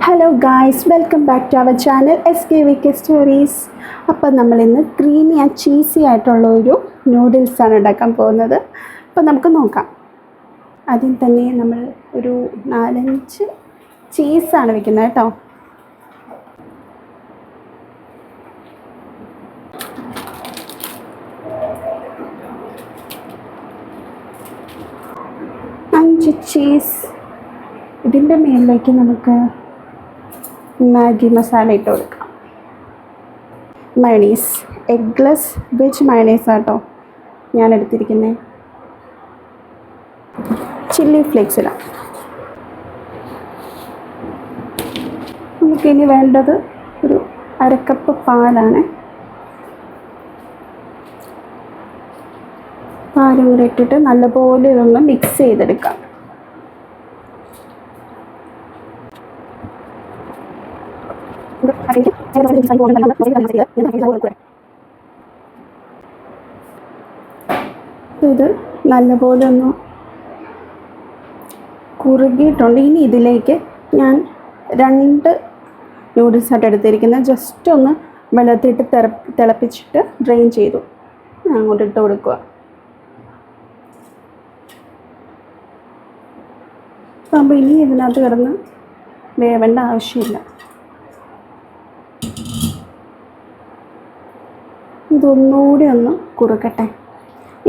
Hello guys, welcome back to our channel SKVK stories. അപ്പം നമ്മളിന്ന് creamy and cheesy ആയിട്ടുള്ള ഒരു നൂഡിൽസാണ് ഉണ്ടാക്കാൻ പോകുന്നത്. അപ്പം നമുക്ക് നോക്കാം. ആദ്യം തന്നെ നമ്മൾ ഒരു 4-5 ചീസാണ് വെക്കുന്നത് കേട്ടോ. ചീസ്. ഇതിൻ്റെ മേലിലേക്ക് നമുക്ക് മാഗി മസാല ഇട്ട് കൊടുക്കാം. മയണീസ്, എഗ്ലെസ് വെജ് മയണീസ് ആട്ടോ ഞാൻ എടുത്തിരിക്കുന്നത്. ചില്ലി ഫ്ലേക്സ് ഇടാം. നമുക്കിനി വേണ്ടത് ഒരു 1/2 കപ്പ് പാലാണ്. പാലും കൂടെ ഇട്ടിട്ട് നല്ലപോലെ ഇതൊന്ന് മിക്സ് ചെയ്തെടുക്കാം. ഇത് നല്ലപോലെ ഒന്ന് കുറുകിയിട്ടുണ്ട്. ഇനി ഇതിലേക്ക് ഞാൻ 2 നൂഡിൽസായിട്ട് എടുത്തിരിക്കുന്നത് ജസ്റ്റ് ഒന്ന് വെള്ളത്തിട്ട് തിളപ്പിച്ചിട്ട് ഡ്രെയിൻ ചെയ്തു അങ്ങോട്ട് ഇട്ട് കൊടുക്കുക. അപ്പോൾ ഇനി ഇതിനകത്ത് കിടന്ന് വേവേണ്ട ആവശ്യമില്ല. ഇതൊന്നുകൂടി ഒന്ന് കുറുക്കട്ടെ.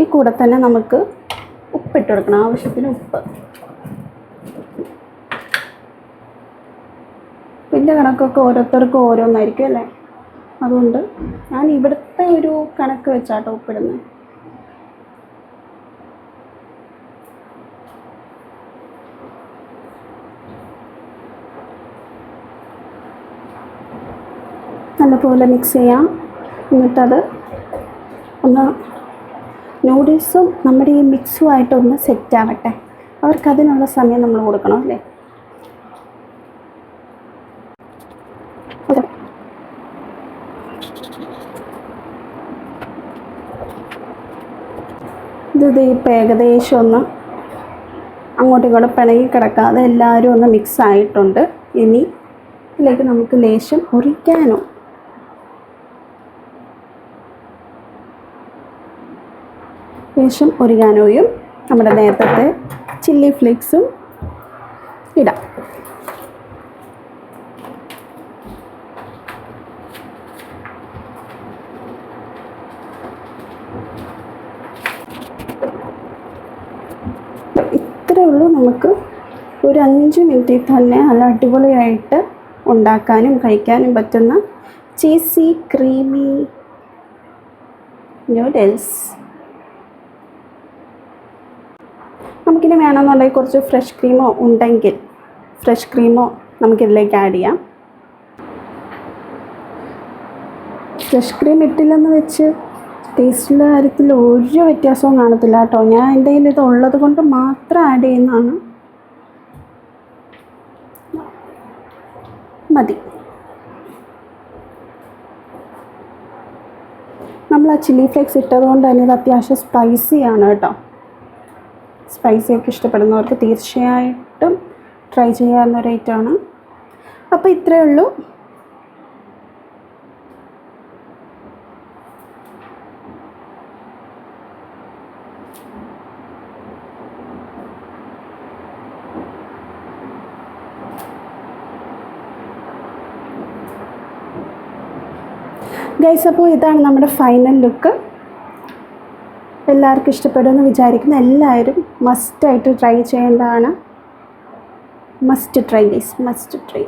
ഈ കൂടെ തന്നെ നമുക്ക് ഉപ്പിട്ട് കൊടുക്കണം, ആവശ്യത്തിന് ഉപ്പ്. പിന്നെ കണക്കൊക്കെ ഓരോരുത്തർക്കും ഓരോന്നായിരിക്കും അല്ലേ, അതുകൊണ്ട് ഞാൻ ഇവിടുത്തെ ഒരു കണക്ക് വെച്ചാട്ടോ ഉപ്പിടുന്നത്. നല്ലപോലെ മിക്സ് ചെയ്യാം. എന്നിട്ടത് ഒന്ന് നൂഡിൽസും നമ്മുടെ ഈ മിക്സുമായിട്ടൊന്ന് സെറ്റ് ആവട്ടെ. അവർക്കതിനുള്ള സമയം നമ്മൾ കൊടുക്കണം അല്ലേ. ഇത് ഇപ്പം ഏകദേശം ഒന്ന് അങ്ങോട്ടും ഇങ്ങോട്ടും പിണങ്ങി കിടക്കാതെ എല്ലാവരും ഒന്ന് മിക്സ് ആയിട്ടുണ്ട്. ഇനി ഇതിലേക്ക് നമുക്ക് ലേശം ഒറിഗാനോയും നമ്മുടെ നേരത്തെ ചില്ലി ഫ്ലേക്സും ഇടാം. ഇത്രയേ ഉള്ളൂ. നമുക്ക് ഒരു 5 മിനിറ്റിൽ തന്നെ നല്ല അടിപൊളിയായിട്ട് ഉണ്ടാക്കാനും കഴിക്കാനും പറ്റുന്ന ചീസി ക്രീമി നൂഡിൽസ്. നമുക്കിനി വേണമെന്നുണ്ടെങ്കിൽ കുറച്ച് ഫ്രഷ് ക്രീമോ ഉണ്ടെങ്കിൽ ഫ്രഷ് ക്രീമോ നമുക്കിതിലേക്ക് ആഡ് ചെയ്യാം. ഫ്രഷ് ക്രീം ഇട്ടില്ലെന്ന് വെച്ച് ടേസ്റ്റിൻ്റെ കാര്യത്തിൽ ഒരു വ്യത്യാസവും കാണത്തില്ല കേട്ടോ. ഞാൻ എൻ്റെ കയ്യിൽ ഇത് ഉള്ളത് കൊണ്ട് മാത്രം ആഡ് ചെയ്യുന്നതാണ്. മതി. നമ്മൾ ആ ചില്ലി ഫ്ലേക്സ് ഇട്ടത് കൊണ്ട് തന്നെ ഇത് അത്യാവശ്യം സ്പൈസിയാണ് കേട്ടോ. സ്പൈസിയൊക്കെ ഇഷ്ടപ്പെടുന്നവർക്ക് തീർച്ചയായിട്ടും ട്രൈ ചെയ്യാവുന്ന ഒരു ഐറ്റമാണ്. അപ്പോൾ ഇത്രയേ ഉള്ളൂ. ഗൈസ്, അപ്പോൾ ഇതാണ് നമ്മുടെ ഫൈനൽ ലുക്ക്. എല്ലാവർക്കും ഇഷ്ടപ്പെടുമെന്ന് വിചാരിക്കുന്നു. എല്ലാവരും മസ്റ്റായിട്ട് ട്രൈ ചെയ്യേണ്ടതാണ്. Must try guys, must try.